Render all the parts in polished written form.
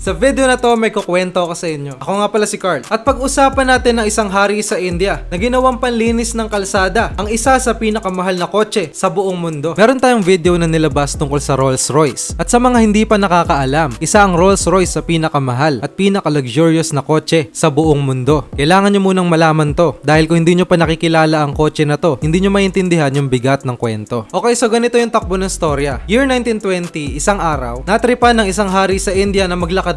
Sa video na to may kukwento ako sa inyo. Ako nga pala si Carl. At pag-usapan natin ng isang hari sa India na ginawang panlinis ng kalsada, ang isa sa pinakamahal na kotse sa buong mundo. Meron tayong video na nilabas tungkol sa Rolls-Royce. At sa mga hindi pa nakakaalam, isa ang Rolls-Royce sa pinakamahal at pinaka-luxurious na kotse sa buong mundo. Kailangan nyo munang malaman to dahil kung hindi nyo pa nakikilala ang kotse na to, hindi nyo maintindihan yung bigat ng kwento. Okay, so ganito yung takbo ng storya. Year 1920, isang araw, natripan ng isang hari sa India na maglakad-lakad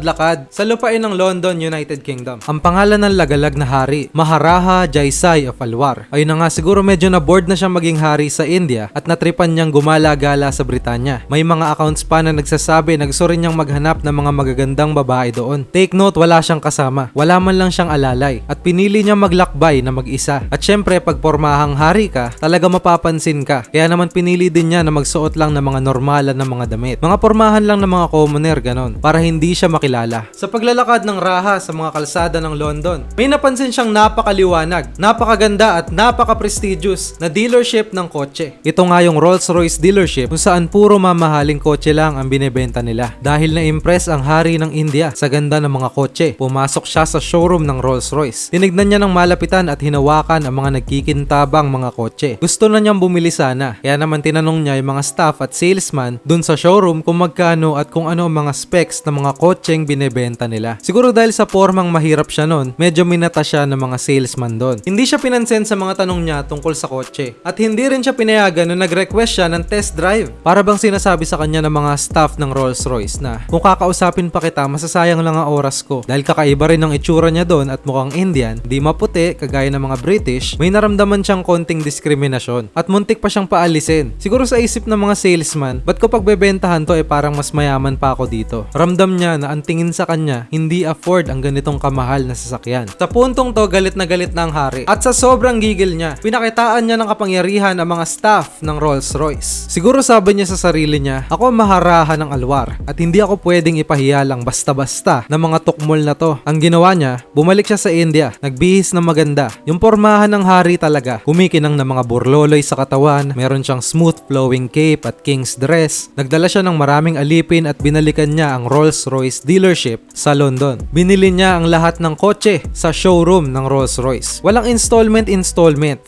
sa lupain ng London, United Kingdom. Ang pangalan ng lagalag na hari, Maharaja Jai of Alwar. Ayun na nga, siguro medyo na bored na siyang maging hari sa India at natripan niyang gumala-gala sa Britanya. May mga accounts pa na nagsasabi na gusto rin niyang maghanap ng mga magagandang babae doon. Take note, wala siyang kasama. Wala man lang siyang alalay. At pinili niya maglakbay na mag-isa. At syempre, pag pormahang hari ka, talaga mapapansin ka. Kaya naman pinili din niya na magsuot lang ng mga normalan na mga damit. Mga pormahan lang ng mga commoner, ganon. Para hindi siya makilala. Sa paglalakad ng Raha sa mga kalsada ng London, may napansin siyang napakaliwanag, napakaganda at napaka-prestigious na dealership ng kotse. Ito nga yung Rolls-Royce dealership kung saan puro mamahaling kotse lang ang binebenta nila. Dahil na-impress ang hari ng India sa ganda ng mga kotse, pumasok siya sa showroom ng Rolls-Royce. Tinignan niya ng malapitan at hinawakan ang mga nagkikintabang mga kotse. Gusto na niyang bumili sana, kaya naman tinanong niya yung mga staff at salesman dun sa showroom kung magkano at kung ano ang mga specs ng mga kotseng binebenta nila. Siguro dahil sa formang mahirap siya nun, medyo minata siya ng mga salesman doon. Hindi siya pinansin sa mga tanong niya tungkol sa kotse. At hindi rin siya pinayagan na nag-request siya ng test drive. Para bang sinasabi sa kanya ng mga staff ng Rolls-Royce na kung kakausapin pa kita, masasayang lang ang oras ko. Dahil kakaiba rin ang itsura niya doon at mukhang Indian, di maputi, kagaya ng mga British, may naramdaman siyang konting diskriminasyon. At muntik pa siyang paalisin. Siguro sa isip ng mga salesman, ba't ko pagbebentahan to parang mas mayaman pa ako dito. Ramdam niya na ang tingin sa kanya, hindi afford ang ganitong kamahal na sasakyan. Sa puntong to, galit na ang hari. At sa sobrang gigil niya, pinakitaan niya ng kapangyarihan ang mga staff ng Rolls-Royce. Siguro sabi niya sa sarili niya, ako maharaha ng Alwar at hindi ako pwedeng ipahiya lang basta-basta ng mga tukmol na to. Ang ginawa niya, bumalik siya sa India, nagbihis ng maganda. Yung pormahan ng hari talaga, kumikinang ng mga burloloy sa katawan, meron siyang smooth flowing cape at king's dress. Nagdala siya ng maraming alipin at binalikan niya ang Rolls-Royce dealership sa London. Binili niya ang lahat ng kotse sa showroom ng Rolls-Royce. Walang installment,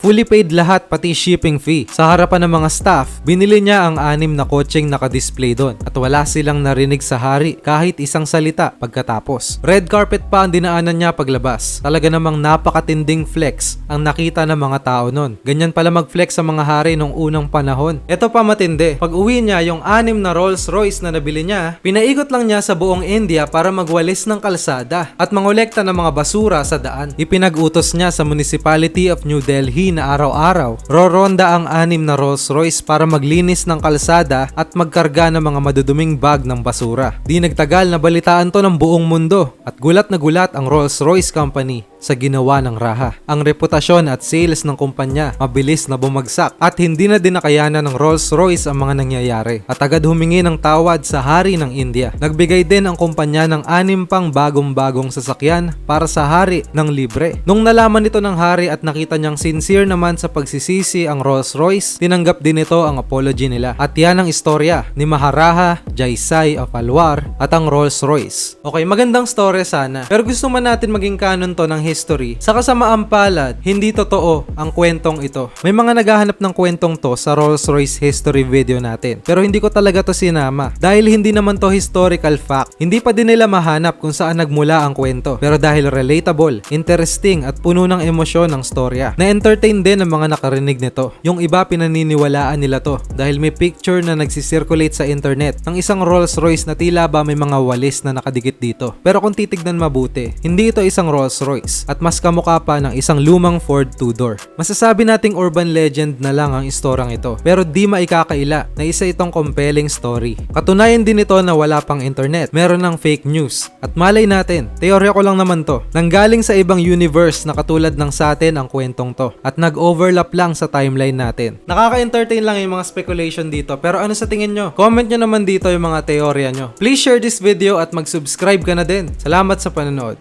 fully paid lahat pati shipping fee. Sa harapan ng mga staff, binili niya ang 6 na kotseng nakadisplay doon at wala silang narinig sa hari kahit isang salita pagkatapos. Red carpet pa ang dinaanan niya paglabas. Talaga namang napakatinding flex ang nakita ng mga tao noon. Ganyan pala mag-flex sa mga hari nung unang panahon. Ito pa matindi. Pag uwi niya, yung 6 na Rolls-Royce na nabili niya, pinaikot lang niya sa buong India para magwalis ng kalsada at mangolekta ng mga basura sa daan. Ipinag-utos niya sa Municipality of New Delhi na araw-araw, roronda ang 6 na Rolls-Royce para maglinis ng kalsada at magkarga ng mga maduduming bag ng basura. Di nagtagal, nabalitaan to ng buong mundo at gulat na gulat ang Rolls-Royce Company sa ginawa ng Raha. Ang reputasyon at sales ng kumpanya mabilis na bumagsak at hindi na din nakayanan ng Rolls-Royce ang mga nangyayari at agad humingi ng tawad sa hari ng India. Nagbigay din ang kumpanya ng 6 pang bagong-bagong sasakyan para sa hari ng libre. Nung nalaman ito ng hari at nakita niyang sincere naman sa pagsisisi ang Rolls-Royce, tinanggap din ito ang apology nila. At yan ang istorya ni Maharaja Jai of Alwar at ang Rolls-Royce. Okay, magandang story sana. Pero gusto man natin maging canon to ng history. Sa kasamaang palad, hindi totoo ang kwentong ito. May mga naghahanap ng kwentong to sa Rolls-Royce history video natin. Pero hindi ko talaga to sinama. Dahil hindi naman to historical fact. Hindi pa din nila mahanap kung saan nagmula ang kwento. Pero dahil relatable, interesting at puno ng emosyon ang storya. Na-entertain din ang mga nakarinig nito. Yung iba pinaniniwalaan nila to dahil may picture na nagsisirculate sa internet ng isang Rolls-Royce na tila ba may mga walis na nakadikit dito. Pero kung titignan mabuti, hindi ito isang Rolls-Royce at mas kamukha pa ng isang lumang Ford two-door. Masasabi nating urban legend na lang ang istorang ito, pero di maikakaila na isa itong compelling story. Katunayan din ito na wala pang internet, meron ng fake news. At malay natin, teorya ko lang naman to, nanggaling sa ibang universe na katulad ng sa atin ang kwentong to at nag-overlap lang sa timeline natin. Nakaka-entertain lang yung mga speculation dito, pero ano sa tingin nyo? Comment nyo naman dito yung mga teorya nyo. Please share this video at mag-subscribe ka na din. Salamat sa panonood.